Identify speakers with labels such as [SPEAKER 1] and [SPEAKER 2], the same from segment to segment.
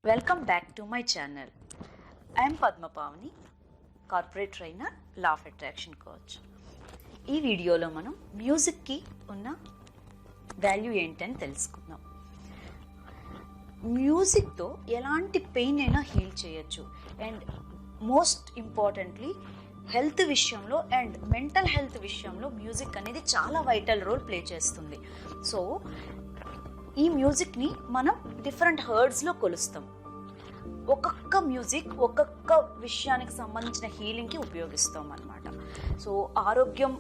[SPEAKER 1] Welcome back to my channel. I am Padma Pavani, Corporate Trainer, Law of Attraction Coach. ఈ వీడియోలో మనం మ్యూజిక్కి ఉన్న వాల్యూ ఏంటని తెలుసుకుందాం. మ్యూజిక్తో ఎలాంటి పెయిన్ అయినా హీల్ చేయొచ్చు అండ్ మోస్ట్ ఇంపార్టెంట్లీ హెల్త్ విషయంలో అండ్ మెంటల్ హెల్త్ విషయంలో మ్యూజిక్ అనేది చాలా వైటల్ రోల్ ప్లే చేస్తుంది. సో ఈ మ్యూజిక్ని మనం డిఫరెంట్ హర్డ్స్లో కొలుస్తాం. ఒక్కొక్క మ్యూజిక్ ఒక్కొక్క విషయానికి సంబంధించిన హీలింగ్కి ఉపయోగిస్తాం అన్నమాట. సో ఆరోగ్యం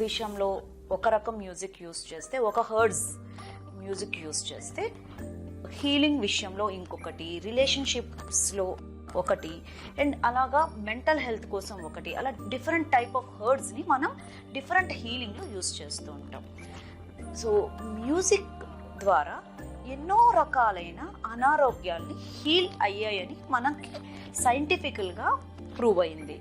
[SPEAKER 1] విషయంలో ఒక రకం మ్యూజిక్ యూస్ చేస్తే, ఒక హర్డ్స్ మ్యూజిక్ యూస్ చేస్తే, హీలింగ్ విషయంలో ఇంకొకటి, రిలేషన్షిప్స్లో ఒకటి, అండ్ అలాగా మెంటల్ హెల్త్ కోసం ఒకటి, అలా డిఫరెంట్ టైప్ ఆఫ్ హర్డ్స్ని మనం డిఫరెంట్ హీలింగ్లో యూస్ చేస్తూ ఉంటాం. సో మ్యూజిక్ ద్వారా ఎన్నో రకాలైన అనారోగ్యాల్ని హీల్ అయ్యాయని మనకి సైంటిఫికల్గా ప్రూవ్ అయింది.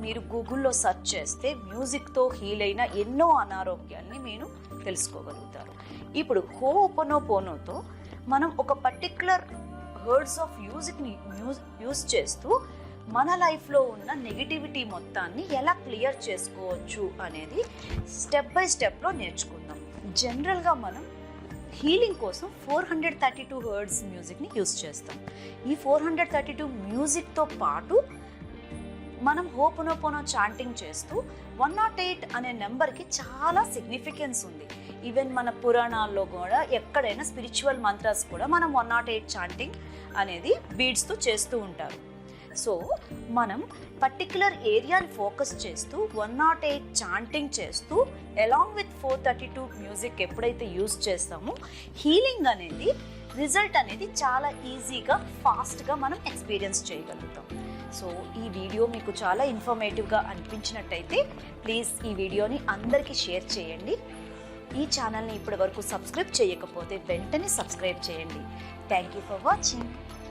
[SPEAKER 1] మీరు గూగుల్లో సెర్చ్ చేస్తే మ్యూజిక్తో హీల్ అయిన ఎన్నో అనారోగ్యాల్ని మీరు తెలుసుకోగలుగుతారు. ఇప్పుడు హోపోనోపోనోతో మనం ఒక పర్టిక్యులర్ వర్డ్స్ ఆఫ్ మ్యూజిక్ని యూజ్ చేస్తూ మన లైఫ్లో ఉన్న నెగిటివిటీ మొత్తాన్ని ఎలా క్లియర్ చేసుకోవచ్చు అనేది స్టెప్ బై స్టెప్లో నేర్చుకుందాం. జనరల్గా మనం హీలింగ్ కోసం 432 హర్డ్స్ మ్యూజిక్ని యూజ్ చేస్తాం. ఈ 432 మ్యూజిక్తో పాటు మనం హోపోనోపోనో చాంటింగ్ చేస్తూ 108 అనే నెంబర్కి చాలా సిగ్నిఫికెన్స్ ఉంది. ఈవెన్ మన పురాణాల్లో కూడా ఎక్కడైనా స్పిరిచువల్ మంత్రాస్ కూడా మనం 108 చాంటింగ్ అనేది బీడ్స్తో చేస్తూ ఉంటారు. సో మనం పర్టిక్యులర్ ఏరియాని ఫోకస్ చేస్తూ 108 చాంటింగ్ చేస్తూ అలాంగ్ విత్ 432 మ్యూజిక్ ఎప్పుడైతే యూజ్ చేస్తామో హీలింగ్ అనేది రిజల్ట్ అనేది చాలా ఈజీగా ఫాస్ట్గా మనం ఎక్స్పీరియన్స్ చేయగలుగుతాం. సో ఈ వీడియో మీకు చాలా ఇన్ఫర్మేటివ్గా అనిపించినట్టయితే ప్లీజ్ ఈ వీడియోని అందరికీ షేర్ చేయండి. ఈ ఛానల్ని ఇప్పటి వరకు సబ్స్క్రైబ్ చేయకపోతే వెంటనే సబ్స్క్రైబ్ చేయండి. Thank you for watching.